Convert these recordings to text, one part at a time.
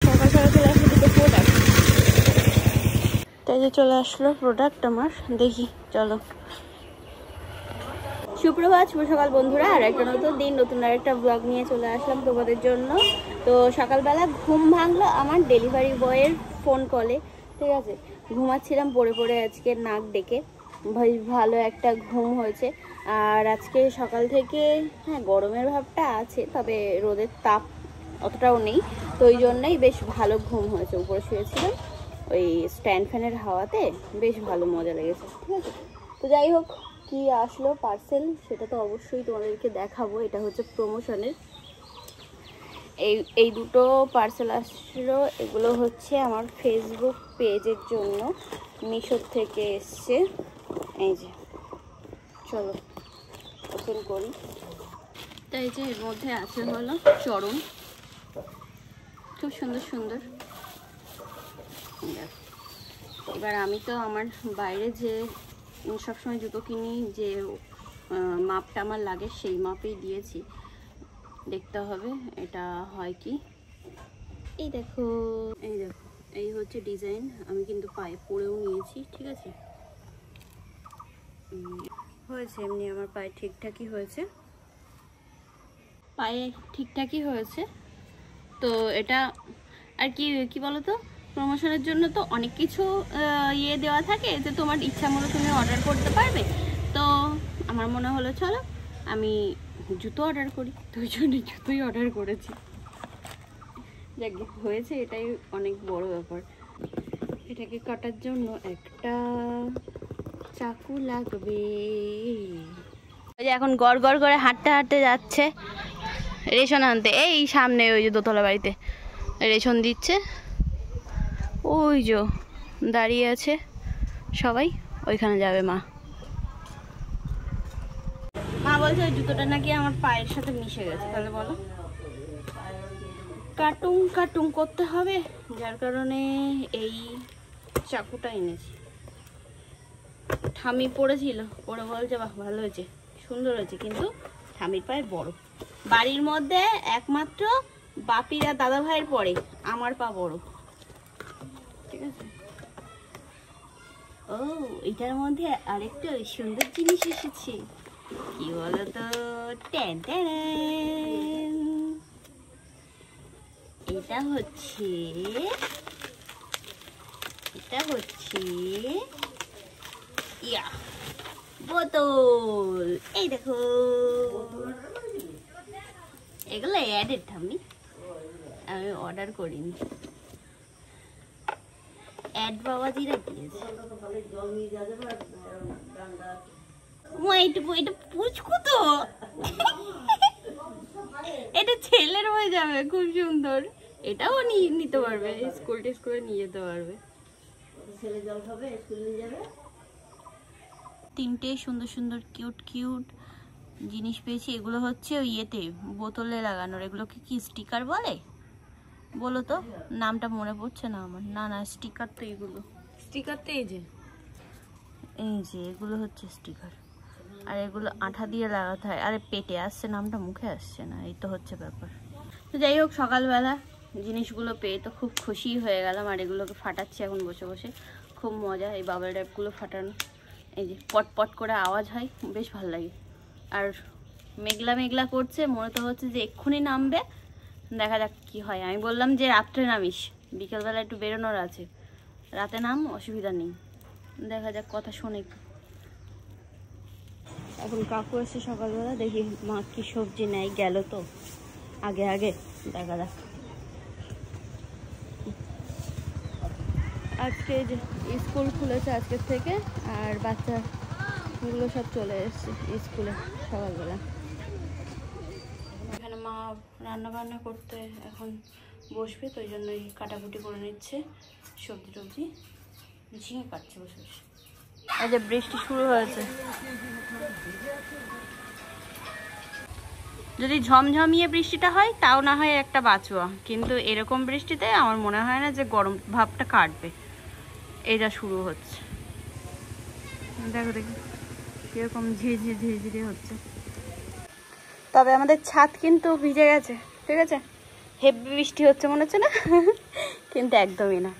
সকাল সকাল চলে আসলো দুটো প্রোডাক্ট, তাই যে চলে আসলো প্রোডাক্ট আমার। দেখি চলো। সুপ্রভাত, শুভ সকাল বন্ধুরা। আর একটা নতুন দিন, নতুন আর একটা ব্লগ নিয়ে চলে আসলাম তোমাদের জন্য। তো সকালবেলা ঘুম ভাঙলো আমার ডেলিভারি বয়ের ফোন কলে। ঠিক আছে, ঘুমাচ্ছিলাম পড়ে পড়ে, আজকে নাক ডেকে ভালো একটা ঘুম হয়েছে। আর আজকে সকাল থেকে হ্যাঁ গরমের ভাবটা আছে, তবে রোদের তাপ অতটাও নেই, তো ওই জন্যই বেশ ভালো ঘুম হয়েছে। উপরে শুয়েছিলাম ওই স্ট্যান্ড ফ্যানের হাওয়াতে, বেশ ভালো মজা লেগেছে। ঠিক আছে, তো যাই হোক, কি আসলো পার্সেল সেটা তো অবশ্যই তোমাদেরকে দেখাবো। এটা হচ্ছে প্রমোশনের এই দুটো পার্সেল আসলো। এগুলো হচ্ছে আমার ফেসবুক পেজের জন্য, মিশোর থেকে এসছে। এই যে চলো ওপেন করি। তাই যে এর মধ্যে আছে হলো চরণ, খুব সুন্দর সুন্দর। এবার আমি তো আমার বাইরে যে সবসময় জুতো কিনি, যে মাপটা আমার লাগে সেই মাপেই দিয়েছি। দেখতে হবে এটা হয় কি। এই দেখো, এই দেখো, এই হচ্ছে ডিজাইন। আমি কিন্তু পায়ে পরেও নিয়েছি। ঠিক আছে, হয়েছে এমনি আমার পায়ে ঠিকঠাকই হয়েছে, পায়ে ঠিকঠাকই হয়েছে। তো এটা আর কি কি বলো তো, প্রমোশনের জন্য তো অনেক কিছু ইয়ে দেওয়া থাকে, যে তোমার ইচ্ছা মতো তুমি অর্ডার করতে পারবে। তো আমার মনে হলো চলো আমি জুতো অর্ডার করি, তো ওই জন্য জুতোই অর্ডার করেছি। যাক হয়েছে, এটাই অনেক বড় ব্যাপার। এটাকে কাটার জন্য একটা চাকু লাগবে। ওই যে এখন গড় গড় করে হাঁটতে হাঁটতে যাচ্ছে রেশন আনতে। এই সামনে ওই যে দোতলা বাড়িতে রেশন দিচ্ছে, ওই যে দাঁড়িয়ে আছে সবাই, ওইখানে যাবে মা। মা বলছে ওই জুতোটা নাকি আমার পায়ের সাথে মিশে গেছে। তাহলে বলো, কাটুং কাটুং করতে হবে, যার কারণে এই চাকুটা এনেছি। ঠামি পড়েছিল, পরে বলছে বাহ ভালো হয়েছে, সুন্দর হয়েছে, কিন্তু ঠামির পায়ে বড়। বাড়ির মধ্যে একমাত্র বাপির আর দাদা ভাইয়ের পরে আমার পা বড়। ঠিক আছে, ও এটার মধ্যে আরেকটা সুন্দর জিনিস এসেছে, কি বলতো, ট্যান ট্যান। এটা হচ্ছে ইয়া বোতল। এই দেখো, এগুলো অ্যাডেড, আমি অর্ডার করিনি, অ্যাড বাবাজিরা দিয়েছে। এটা পুচকু তো, এটা ছেলের হয়ে যাবে, খুব সুন্দর। এটাও নিতে পারবে, স্কুল টিস্কুলে নিয়ে যেতে পারবে। ছেলে জল খাবে, স্কুল নিয়ে যাবে। তিনটে সুন্দর সুন্দর কিউট কিউট জিনিস পেয়েছি। এগুলো হচ্ছে ওই ইয়েতে বোতলে লাগানোর। এগুলোকে কি স্টিকার বলে বলো তো? নামটা মনে পড়ছে না আমার। না না, স্টিকার তো এগুলো, স্টিকার তো এই যে এগুলো হচ্ছে স্টিকার। আর এগুলো আঠা দিয়ে লাগাতে হয়। আরে পেটে আসছে, নামটা মুখে আসছে না, এই তো হচ্ছে ব্যাপার। তো যাই হোক, সকালবেলা জিনিসগুলো পেয়ে তো খুব খুশি হয়ে গেলাম। আর এগুলোকে ফাটাচ্ছি এখন বসে বসে, খুব মজা এই বাবল র্যাপগুলো ফাটানো। এই যে পট পট করে আওয়াজ হয়, বেশ ভালো লাগে। আর মেঘলা মেঘলা করছে, মনে তো হচ্ছে যে এক্ষুনি নামবে। দেখা যাক কি হয়। আমি বললাম যে রাত্রে নামিস, বিকেলবেলা একটু বেরোনোর আছে, রাতে নাম, অসুবিধা নেই। দেখা যাক, কথা শোনে। এখন কাকু এসে সকালবেলা, দেখি মা কি সবজি নেয়, গেল তো আগে আগে, দেখা যাক। আজকে যে স্কুল খুলেছে আজকের থেকে, আর বাচ্চাগুলো সব চলে এসছে স্কুলে সকালবেলা। এখানে মা রান্না বান্না করতে এখন বসবে, তো ওই জন্যই কাটাকুটি করে নিচ্ছে সবজি টবজি, ঝিঙে কাটছে বসে বসে। এই যে বৃষ্টি শুরু হয়েছে, যদি ঝমঝমিয়ে বৃষ্টিটা হয় তাও না হয় একটা বাঁচোয়া, কিন্তু এরকম বৃষ্টিতে আমার মনে হয় না যে গরম ভাবটা কাটবে। এই যা শুরু হচ্ছে, দেখো দেখি কিরকম ঝিরঝির ঝিরঝিরে হচ্ছে। তবে আমাদের ছাদ কিন্তু ভিজে গেছে। ঠিক আছে, হেভি বৃষ্টি হচ্ছে মনে হচ্ছে না, কিন্তু একদমই না।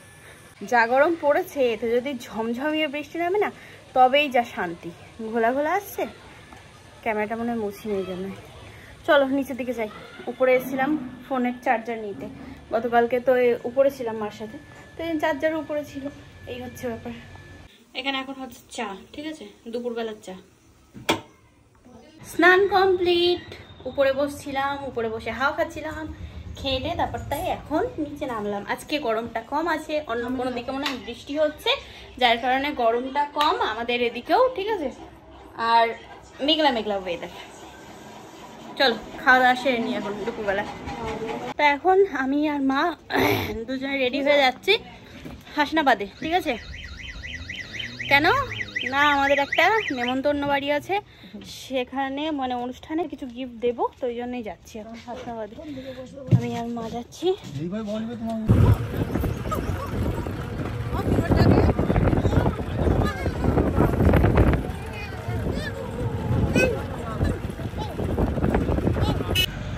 যা গরম পড়েছে, এতে যদি ঝমঝমিয়ে বৃষ্টি নামে না, তবেই যা শান্তি। ঘোলা ঘোলা আসছে, ক্যামেরাটা মনে হয় মুছি নেই জন্য। চলো নিচের দিকে যাই। উপরে এসেছিলাম ফোনের চার্জার নিতে, গতকালকে তো উপরে ছিলাম মার সাথে, তো চার্জার উপরে ছিল। এই হচ্ছে ব্যাপার। এখানে এখন হচ্ছে চা, ঠিক আছে, দুপুরবেলার চা। স্নান কমপ্লিট, উপরে বসছিলাম, উপরে বসে হাওয়া খাচ্ছিলাম, খেয়ে তারপর তাই এখন নিচে নামলাম। আজকে গরমটা কম আছে, অন্য কোনো দিকে মনে হয় বৃষ্টি হচ্ছে, যার কারণে গরমটা কম আমাদের এদিকেও, ঠিক আছে। আর মেঘলা মেঘলা ওয়েদার। চলো খাওয়া দাওয়া সেরে নিই এখন দুপুরবেলা। তো এখন আমি আর মা দুজনে রেডি হয়ে যাচ্ছি হাসনাবাদে, ঠিক আছে। কেন না, আমাদের একটা নেমন্তন্ন বাড়ি আছে, সেখানে মানে অনুষ্ঠানে কিছু গিফট দেবো, তো ওই জন্যই যাচ্ছি এখন হাসনাবাদে। আমি আর মা যাচ্ছি।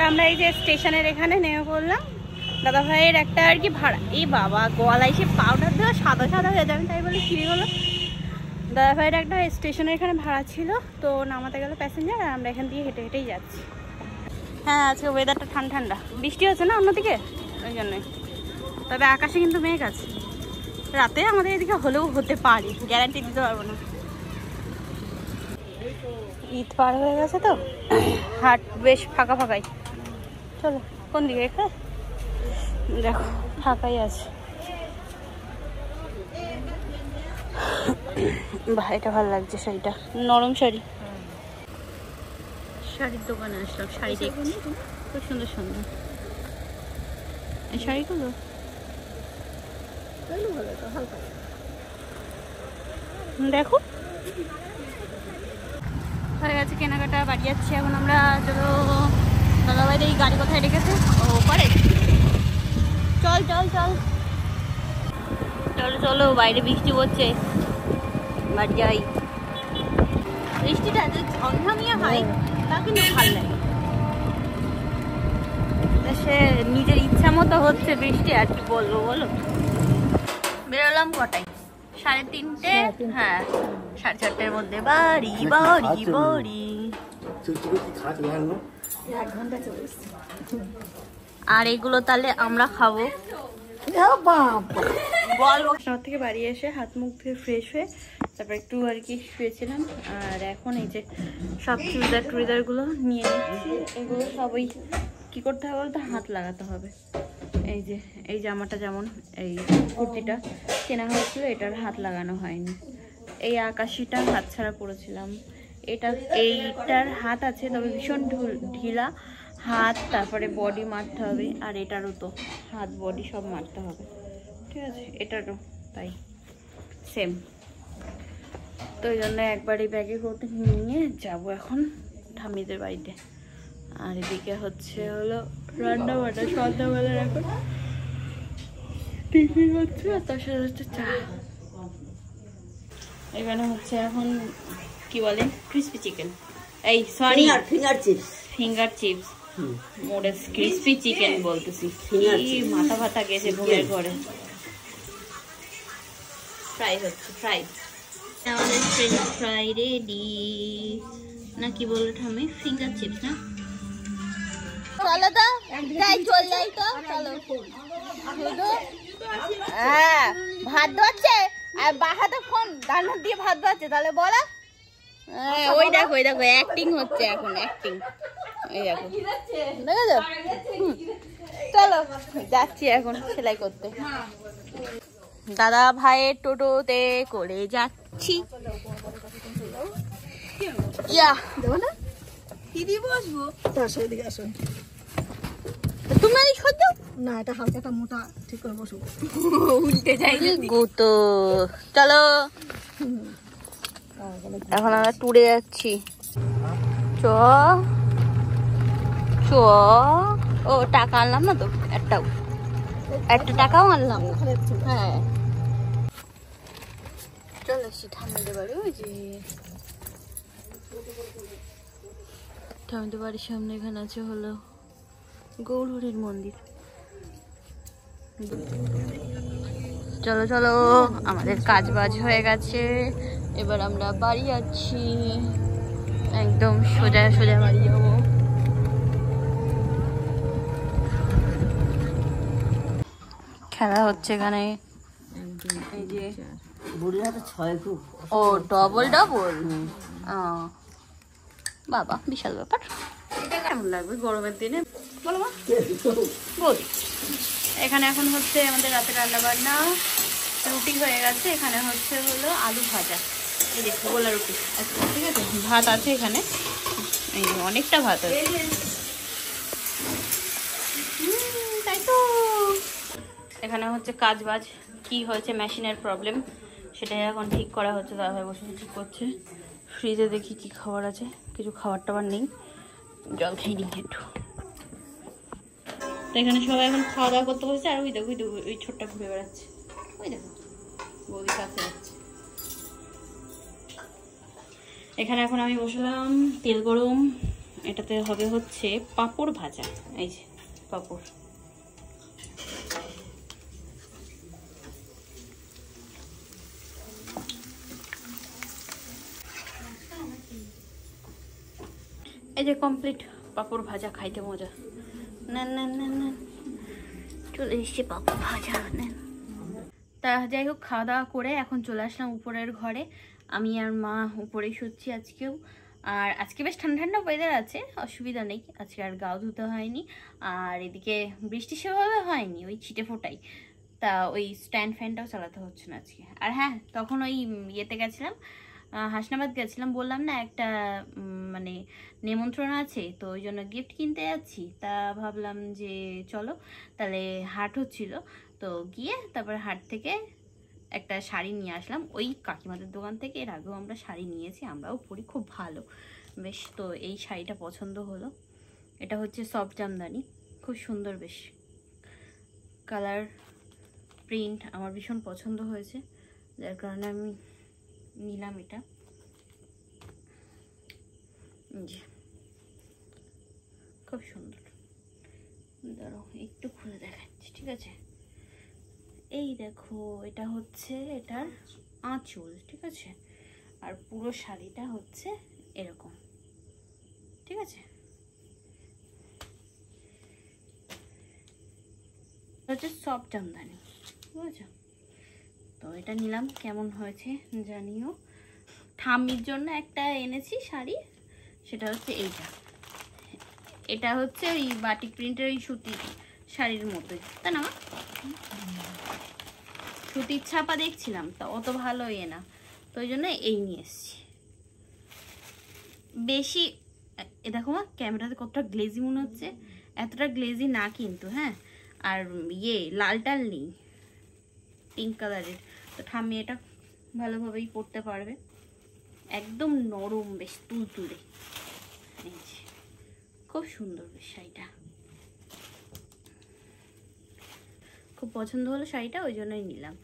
আমরা এই যে স্টেশনের এখানে নেমে পড়লাম। দাদা ভাইয়ের একটা আর কি ভাড়া, এই বাবা গলায় সে পাউডার দেওয়া সাদা সাদা হয়ে যাবে, তাই বলে কি হলো। দাদা ভাইয়ের একটা স্টেশনের এখানে ভাড়া ছিল, তো নামাতে গেল প্যাসেঞ্জার, আর আমরা এখান দিয়ে হেঁটে হেঁটেই যাচ্ছি। হ্যাঁ আজকে ওয়েদারটা ঠান্ডা ঠান্ডা, বৃষ্টি হচ্ছে না অন্যদিকে, ওই জন্যই। তবে আকাশে কিন্তু মেঘ আছে, রাতে আমাদের এদিকে হলেও হতে পারে, গ্যারান্টি দিতে পারবো না। ঈদ পার হয়ে গেছে তো হাট বেশ ফাঁকা ফাঁকাই। চলো কোন দিকে, এখানে দেখো ফাঁকাই আছে। বাহ এটা ভালো লাগছে শাড়িটা, নরম শাড়ি। শাড়ির দোকানে আসলাম, শাড়ি দেখছি, খুব সুন্দর সুন্দর এই শাড়িগুলো। দেখো হয়ে গেছে কেনাকাটা, বাড়ি যাচ্ছি এখন আমরা। চলো দাদা ভাই এই গাড়ি কোথায় রেখেছে, ও পারে। চল চল চল চলো চলো, বাইরে বৃষ্টি পড়ছে, বাড়ি যাই। বৃষ্টিটা যে ঝমঝমিয়ে হয় তা কিন্তু ভালো লাগে, সে নিজের ইচ্ছা মতো হচ্ছে বৃষ্টি, আর কি বলবো বলো। বেরোলাম কটায়, 3:30, হ্যাঁ 4:30 মধ্যে বাড়ি বাড়ি বাড়ি। আর এগুলো তাহলে আমরা খাবো। শহর থেকে বাড়ি এসে হাত মুখ ধুয়ে ফ্রেশ হয়ে তারপর একটু আর কি শুয়েছিলাম। আর এখন এই যে সব চুড়িদার গুলো নিয়ে নিচ্ছি। এগুলো সবই কি করতে হবে বলতে, হাত লাগাতে হবে। এই যে এই জামাটা, যেমন এই কুর্তিটা কেনা হয়েছিল, এটার হাত লাগানো হয়নি। এই আকাশিটা হাত ছাড়া পরেছিলাম, এইটার হাত আছে তবে ভীষণ ঢিলা হাত, তারপরে বডি মারতে হবে। আর এটারও তো হাত বডি সব মারতে হবে, ঠিক আছে, এটারও তাই সেম। তো ওই জন্য একবারই ব্যাগে করতে নিয়ে যাবো এখন ঠাম্মিদের বাড়িতে। আর এদিকে হলো রান্না বান্না, সন্ধ্যাবেলার এখন টিফিন হচ্ছে, আর তার সাথে হচ্ছে চা। এখানে হচ্ছে এখন কি বলে, ক্রিসপি চিকেন, এই সরি ফিঙ্গার চিপস। মোরে ক্রিসপি চিকেন বলতেছি, মাথা ভাতা গেছে ঘুমের ঘরে। ফ্রাই হচ্ছে, ফ্রাই আমাদের ফ্রেঞ্চ ফ্রাই রেডি, না কি বললো ঠাম্মি, ফিঙ্গার চিপস না। চলো তো যাই, চল যাই তো, চলো। হ্যাঁ ভাত ধোয়াচ্ছে, আর বাহাতে ফোন ডান হাত দিয়ে ভাত ধোয়াচ্ছে, তাহলে বলো। ওই দেখো ওই দেখো, অ্যাক্টিং হচ্ছে এখন, অ্যাক্টিং। এই দেখো দেখেছো। চলো যাচ্ছি এখন সেলাই করতে, দাদা ভাইয়ের টোটোতে করে যাচ্ছি। ইয়া দেবো না, দিদি বসবো তার সাথে, দিকে আসো। তুমি সহ্য না, এটা হালকা একটা মোটা ঠিক করে বসবো, উল্টে যাই গুতো। চলো এখন আমরা ট্যুরে যাচ্ছি। চ চ, ও টাকা আনলাম না তো, একটা টাকাও আনলাম। হ্যাঁ চলে এসছি ঠাম্মিদের বাড়ি। ওই যে ঠাম্মিদের বাড়ির সামনে এখানে আছে হলো গৌরহরির মন্দির। চলো চলো, আমাদের কাজ বাজ হয়ে গেছে, এবার আমরা বাড়ি যাচ্ছি, একদম সোজা সোজা বাড়ি যাবো। খেলা হচ্ছে এখানে, এই যে ও ডবল ডবল, বাবা বিশাল ব্যাপার। এটা কেমন লাগবে গরমের দিনে বলো মা? বল। এখানে এখন হচ্ছে আমাদের রাতে রান্না বান্না, রুটি হয়ে গেছে, এখানে হচ্ছে হলো আলু ভাজা, এই দেখো গোলা রুটি, ঠিক আছে, ভাত আছে এখানে, এই অনেকটা ভাত আছে, তাই তো। এখানে হচ্ছে কাজ বাজ কি হয়েছে, মেশিনের প্রবলেম, সেটাই এখন ঠিক করা হচ্ছে, দাদা বসে ঠিক করছে। ফ্রিজে দেখি কি খাবার আছে, কিছু খাবার টাবার নেই, জল খেয়ে নিই একটু। তো এখানে সবাই এখন খাওয়া দাওয়া করতে বসেছে, আর ওই দেখো ওই ছোট্ট ঘুরে বেড়াচ্ছে, ওই দেখো বৌদি কাছে যাচ্ছে। এখানে এখন আমি বসলাম, তেল গরম, এটাতে হবে হচ্ছে পাঁপড় ভাজা, এই যে পাঁপড়। এই যে কমপ্লিট পাঁপড় ভাজা, খাইতে মজা। না না না না, চলে এসছে পাঁপড় ভাজা, নেন। তা যাই হোক, খাওয়া দাওয়া করে এখন চলে আসলাম উপরের ঘরে, আমি আর মা উপরেই শুচ্ছি আজকেও। আর আজকে বেশ ঠান্ডা ঠান্ডা ওয়েদার আছে, অসুবিধা নেই, আজকে আর গাও ধুতে হয়নি। আর এদিকে বৃষ্টি সেভাবে হয়নি, ওই ছিটে ফোটাই, তা ওই স্ট্যান্ড ফ্যানটাও চালাতে হচ্ছে না আজকে। আর হ্যাঁ, তখন ওই ইয়েতে গেছিলাম, হাসনাবাদ গেছিলাম, বললাম না একটা মানে নিমন্ত্রণ আছে, তো ওই জন্য গিফট কিনতে যাচ্ছি, তা ভাবলাম যে চলো তাহলে, হাট হচ্ছিল, তো গিয়ে তারপর হাট থেকে একটা শাড়ি নিয়ে আসলাম ওই কাকিমাদের দোকান থেকে। এর আগেও আমরা শাড়ি নিয়েছি, আমরাও পরি, খুব ভালো বেশ। তো এই শাড়িটা পছন্দ হলো, এটা হচ্ছে সফট জামদানি, খুব সুন্দর বেশ, কালার প্রিন্ট আমার ভীষণ পছন্দ হয়েছে, যার কারণে আমি নিলাম এটা। খুব সুন্দর, দাঁড়াও একটু খুলে দেখাচ্ছি, ঠিক আছে। এই দেখো, এটা হচ্ছে এটার আঁচল, ঠিক আছে, আর পুরো শাড়িটা হচ্ছে এরকম, ঠিক আছে। হচ্ছে সফট জামদানি, বুঝেছো? তো এটা নিলাম, কেমন হয়েছে জানিও। ঠাম্মির জন্য একটা এনেছি শাড়ি, সেটা হচ্ছে এইটা, এটা হচ্ছে ওই বাটিক প্রিন্টের ওই সুতির শাড়ির মতোই, তাই না? সুতির ছাপা দেখছিলাম, তা অত ভালো না, তো ওই জন্য এই নিয়ে এসছি। বেশি এ দেখো মা, ক্যামেরাতে কতটা গ্লেজি মনে হচ্ছে, এতটা গ্লেজি না কিন্তু, হ্যাঁ। আর লাল টাল নেই, পিঙ্ক কালারের, তো ঠাম্মি এটা ভালোভাবেই পরতে পারবে, একদম নরম বেশ তুলতুলে, খুব সুন্দর বেশ শাড়িটা, খুব পছন্দ হলো শাড়িটা, ওই জন্যই নিলাম।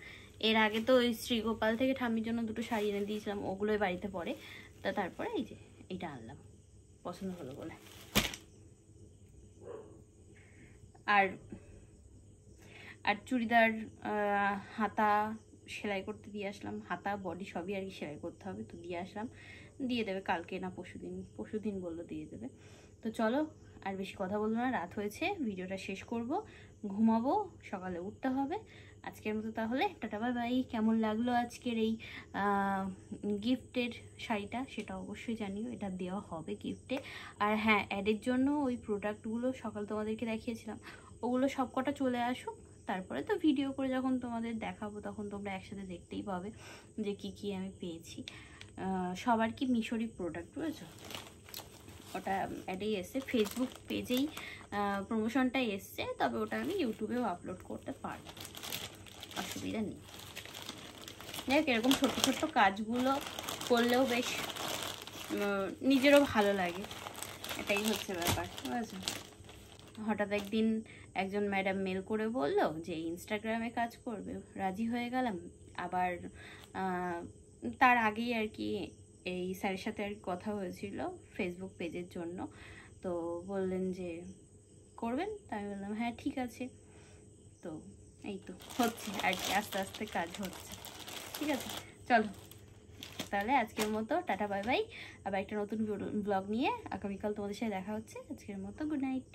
এর আগে তো ওই শ্রীগোপাল থেকে ঠাম্মির জন্য দুটো শাড়ি এনে দিয়েছিলাম, ওগুলোই বাড়িতে পরে, তা তারপরে এই যে এইটা আনলাম, পছন্দ হলো বলে। আর আর চুড়িদার হাতা সেলাই করতে দিয়ে আসলাম, হাতা বডি সবই আর কি সেলাই করতে হবে, তো দিয়ে আসলাম, দিয়ে দেবে কালকে না পরশুদিন বললো দিয়ে দেবে। তো চলো আর বেশি কথা বলবো না, রাত হয়েছে, ভিডিওটা শেষ করব, ঘুমাবো, সকালে উঠতে হবে। আজকের মতো তাহলে টাটা বাই বাই। কেমন লাগলো আজকের এই গিফটের শাড়িটা সেটা অবশ্যই জানিও, এটা দেওয়া হবে গিফটে। আর হ্যাঁ, অ্যাডের জন্য ওই প্রোডাক্টগুলো সকাল তোমাদেরকে দেখিয়েছিলাম, ওগুলো সব কটা চলে আসুক, তারপরে তো ভিডিও করে যখন তোমাদের দেখাবো তখন তোমরা একসাথে দেখতেই পাবে যে কি কি আমি পেয়েছি। সবার কি মিশরি প্রোডাক্ট, বুঝেছো? ওটা অ্যাডেই এসছে, ফেসবুক পেজেই প্রমোশনটাই এসছে, তবে ওটা আমি ইউটিউবেও আপলোড করতে পারবো, অসুবিধা নেই। দেখ, এরকম ছোট্ট ছোট্ট কাজগুলো করলেও বেশ নিজেরও ভালো লাগে, এটাই হচ্ছে ব্যাপার, বুঝেছো? হঠাৎ একদিন একজন ম্যাডাম মেল করে বললো যে ইনস্টাগ্রামে কাজ করবে, রাজি হয়ে গেলাম। আবার তার আগেই আর কি এই স্যারের সাথে আর কথা হয়েছিল ফেসবুক পেজের জন্য, তো বললেন যে করবেন, তাই বললাম হ্যাঁ ঠিক আছে। তো এই তো হচ্ছে আর কি, আস্তে আস্তে কাজ হচ্ছে। ঠিক আছে, চলো তাহলে আজকের মতো টাটা বাই বাই। আবার একটা নতুন ব্লগ নিয়ে আগামীকাল তোমাদের সাথে দেখা হচ্ছে। আজকের মতো গুড নাইট।